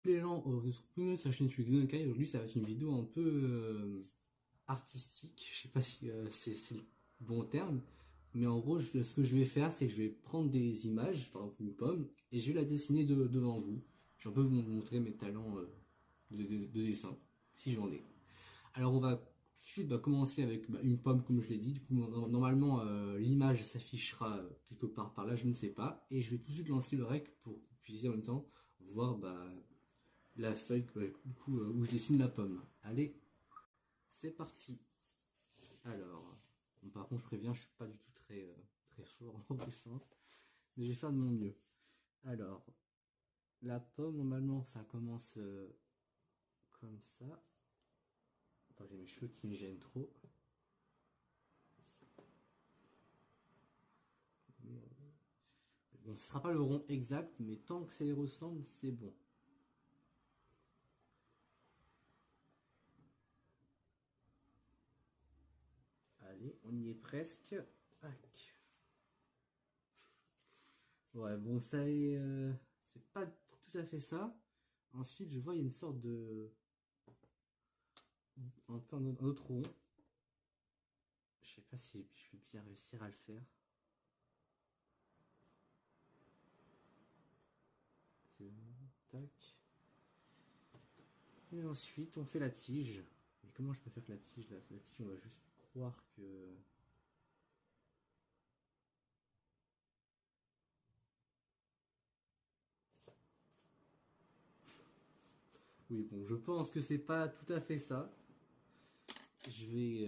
Les gens, vous retrouvez sur la chaîne Twixonkai. Aujourd'hui, ça va être une vidéo un peu artistique. Je sais pas si c'est le bon terme, mais en gros, ce que je vais faire, c'est que je vais prendre des images, par exemple une pomme, et je vais la dessiner devant vous. Je vais un peu vous montrer mes talents de dessin, si j'en ai. Alors, on va tout de suite commencer avec une pomme, comme je l'ai dit. Du coup, normalement, l'image s'affichera quelque part par là, je ne sais pas, et je vais tout de suite lancer le rec pour que vous puissiez en même temps voir la feuille du coup, où je dessine la pomme. Allez, c'est parti. Alors, bon, par contre, je préviens, je suis pas du tout très fort en dessin, mais je vais faire de mon mieux. Alors, la pomme, normalement, ça commence comme ça. Attends, j'ai mes cheveux qui me gênent trop. Bon, ce sera pas le rond exact, mais tant que ça y ressemble, c'est bon. Allez, on y est presque. Tac. Ouais, bon, ça est. C'est pas tout à fait ça. Ensuite, je vois il y a une sorte de. Un peu un autre rond. Je sais pas si je vais bien réussir à le faire. Tac. Et ensuite, on fait la tige. Mais comment je peux faire la tige là? La tige, on va juste croire que. Oui, bon, je pense que c'est pas tout à fait ça. Je vais.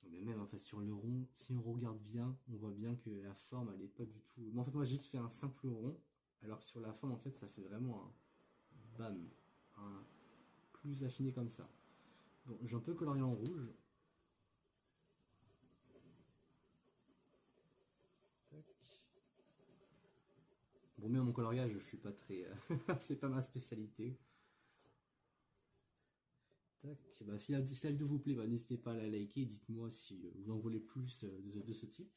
Mais même en fait, sur le rond, si on regarde bien, on voit bien que la forme, elle est pas du tout. Mais en fait, moi, j'ai juste fait un simple rond. Alors que sur la forme, en fait, ça fait vraiment un. Bam. Un plus affiné comme ça. Bon, j'ai un peu colorié en rouge. Tac. Bon, mais mon coloriage, je suis pas très. C'est pas ma spécialité. Tac. Bah, si la vidéo vous plaît, bah, n'hésitez pas à la liker. Dites-moi si vous en voulez plus de ce type.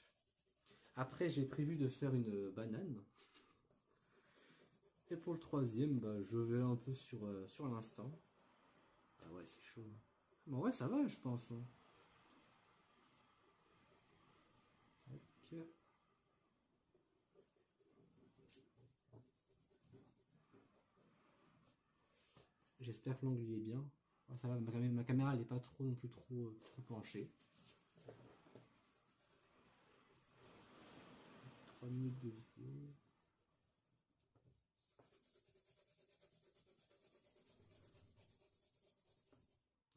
Après, j'ai prévu de faire une banane. Et pour le troisième, bah, je vais un peu sur l'instant. Ah ouais, c'est chaud. Bon, ouais, ça va, je pense. Tac. J'espère que l'angle il est bien. Ah, ça va, ma caméra elle est pas trop non plus trop penchée. 3 minutes de vidéo.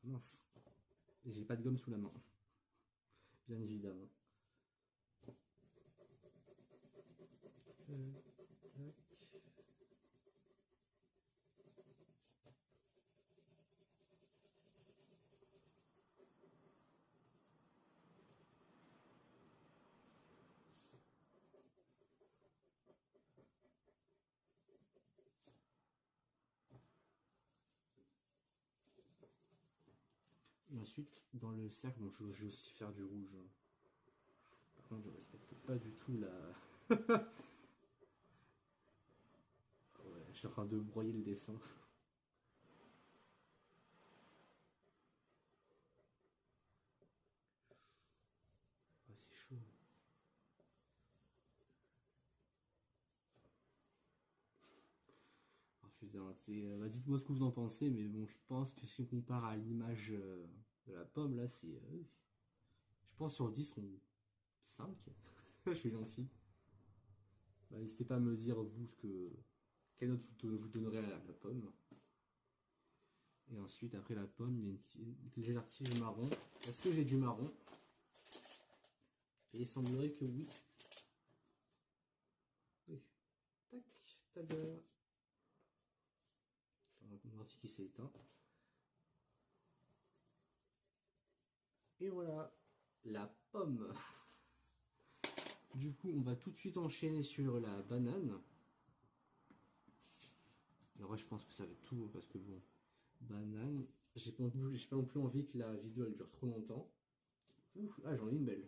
Mince. Et j'ai pas de gomme sous la main. Bien évidemment. Tac. Et ensuite, dans le cercle, bon, je vais aussi faire du rouge. Par contre, je respecte pas du tout la. Ouais, je suis en train de broyer le dessin. Ouais, c'est chaud. Oh, putain, bah, dites-moi ce que vous en pensez, mais bon, je pense que si on compare à l'image de la pomme, là, c'est. Je pense sur 10, on. 5. Je suis gentil. Bah, n'hésitez pas à me dire, vous, quelle note vous donnerez à la pomme. Et ensuite, après la pomme, il y a une légère tige marron. Est-ce que j'ai du marron? Et il semblerait que oui. Oui. Tac, tada. On va voir qui s'est éteint. Et voilà, la pomme. Du coup, on va tout de suite enchaîner sur la banane. En vrai, je pense que ça va être tout, parce que bon, banane. J'ai pas non plus envie que la vidéo elle dure trop longtemps. Ouf, ah, j'en ai une belle.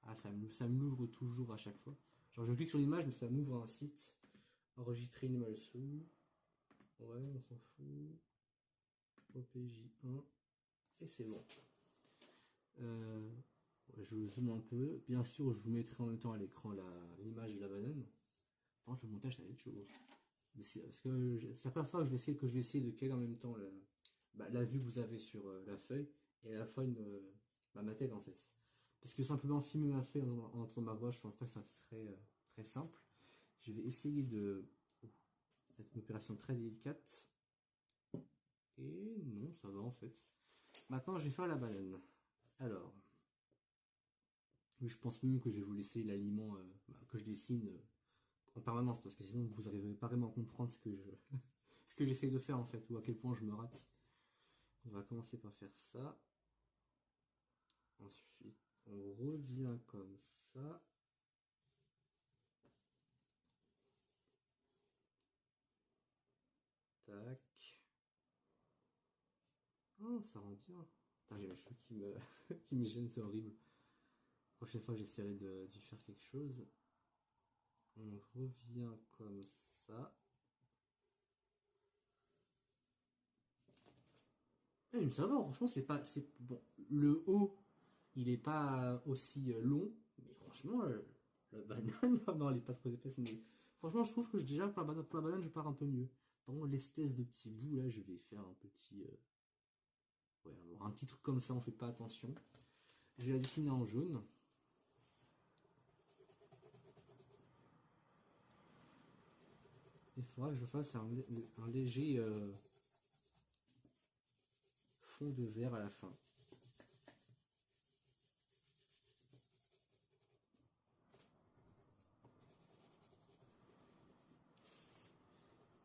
Ah, ça me l'ouvre toujours à chaque fois. Genre, je clique sur l'image, mais ça m'ouvre un site. Enregistrer une image sous. Ouais, on s'en fout. OPJ1. Et c'est bon. Je vous zoome un peu. Bien sûr, je vous mettrai en même temps à l'écran l'image de la banane. Par contre, le montage, ça va être chaud. Parce que c'est la première fois que je vais essayer de caler en même temps la vue que vous avez sur la feuille et à la fois ma tête en fait. Parce que simplement filmer ma feuille en entendant ma voix, je pense pas que ça soit très simple. Je vais essayer de. C'est une opération très délicate. Et non, ça va en fait. Maintenant, je vais faire la banane. Alors, oui, je pense même que je vais vous laisser l'aliment que je dessine en permanence parce que sinon vous n'arriverez pas vraiment à comprendre ce que j'essaye de faire en fait ou à quel point je me rate. On va commencer par faire ça. Ensuite, on revient comme ça. Tac. Oh, ça rend bien. J'ai les cheveux qui me gênent, c'est horrible. La prochaine fois, j'essaierai d'y faire quelque chose. On revient comme ça. Mais ça va, franchement, c'est pas. Bon, le haut, il est pas aussi long, mais franchement, la banane, non, elle est pas trop épaisse, mais franchement, je trouve que déjà, pour la banane, je pars un peu mieux. Par contre, l'espèce de petit bout, là, je vais faire un petit. Ouais, alors un petit truc comme ça, on fait pas attention. Je vais la dessiner en jaune. Il faudra que je fasse un léger fond de vert à la fin.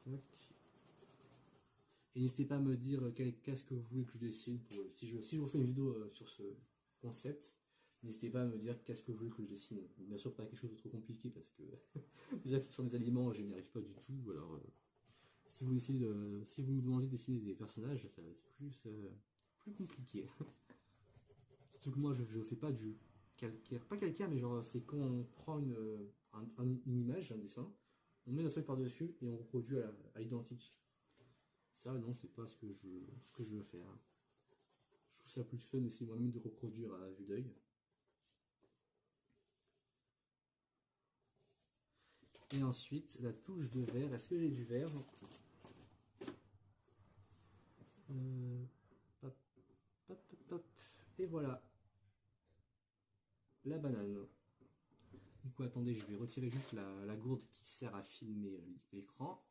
Tac. Et n'hésitez pas à me dire quel casque que vous voulez que je dessine. Si je vous fais une vidéo sur ce concept, n'hésitez pas à me dire qu'est-ce que vous voulez que je dessine. Bien sûr, pas quelque chose de trop compliqué parce que déjà que sur des aliments, je n'y arrive pas du tout. Alors, si vous me demandez de dessiner des personnages, ça va être plus compliqué. Surtout que moi, je fais pas du calcaire. Pas calcaire, mais genre, c'est quand on prend une image, un dessin, on met notre feuille par-dessus et on reproduit à l'identique. Ça, non, c'est pas ce que je veux faire. Je trouve ça plus fun d'essayer moi-même de reproduire à vue d'œil. Et ensuite, la touche de vert. Est-ce que j'ai du vert? Hop, hop, hop. Et voilà, la banane. Du coup, attendez, je vais retirer juste la gourde qui sert à filmer l'écran.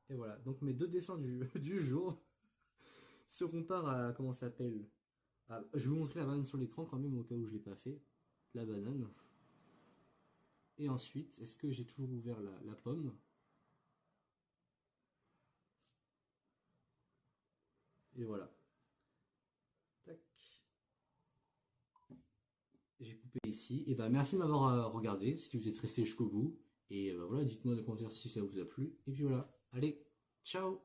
Et voilà, donc mes deux dessins du jour se comparent à, comment ça s'appelle, je vais vous montrer la banane sur l'écran quand même au cas où je ne l'ai pas fait. La banane. Et ensuite, est-ce que j'ai toujours ouvert la pomme? Et voilà. Tac. J'ai coupé ici. Et ben merci de m'avoir regardé, si vous êtes resté jusqu'au bout. Et voilà, dites-moi dans les commentaires si ça vous a plu. Et puis voilà. Allez, ciao!